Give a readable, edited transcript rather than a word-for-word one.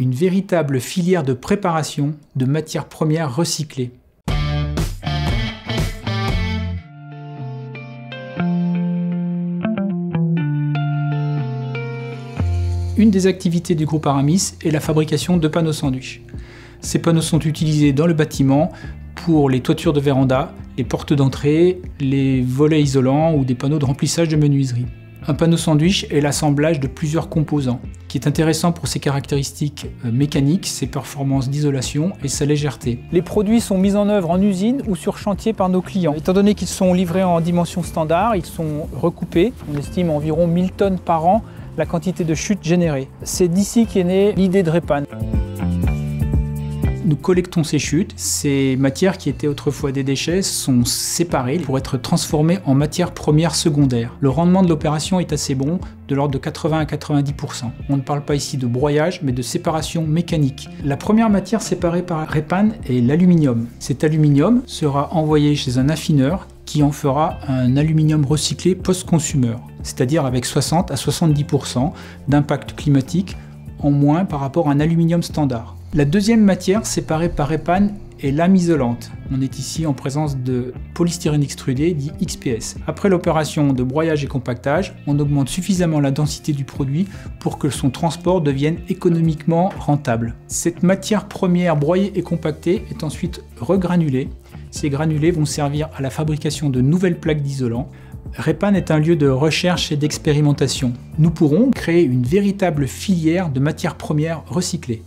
une véritable filière de préparation de matières premières recyclées. Une des activités du groupe Aramis est la fabrication de panneaux sandwich. Ces panneaux sont utilisés dans le bâtiment pour les toitures de véranda, les portes d'entrée, les volets isolants ou des panneaux de remplissage de menuiserie. Un panneau sandwich est l'assemblage de plusieurs composants, qui est intéressant pour ses caractéristiques mécaniques, ses performances d'isolation et sa légèreté. Les produits sont mis en œuvre en usine ou sur chantier par nos clients. Étant donné qu'ils sont livrés en dimension standard, ils sont recoupés. On estime environ 1000 tonnes par an la quantité de chute générée. C'est d'ici qu'est née l'idée de Repan. Nous collectons ces chutes. Ces matières qui étaient autrefois des déchets sont séparées pour être transformées en matières premières secondaires. Le rendement de l'opération est assez bon, de l'ordre de 80 à 90%. On ne parle pas ici de broyage, mais de séparation mécanique. La première matière séparée par Repan est l'aluminium. Cet aluminium sera envoyé chez un affineur qui en fera un aluminium recyclé post-consumeur, c'est-à-dire avec 60 à 70% d'impact climatique en moins par rapport à un aluminium standard. La deuxième matière séparée par Repan est lame isolante. On est ici en présence de polystyrène extrudé, dit XPS. Après l'opération de broyage et compactage, on augmente suffisamment la densité du produit pour que son transport devienne économiquement rentable. Cette matière première broyée et compactée est ensuite regranulée. Ces granulés vont servir à la fabrication de nouvelles plaques d'isolant. Repan est un lieu de recherche et d'expérimentation. Nous pourrons créer une véritable filière de matières premières recyclées.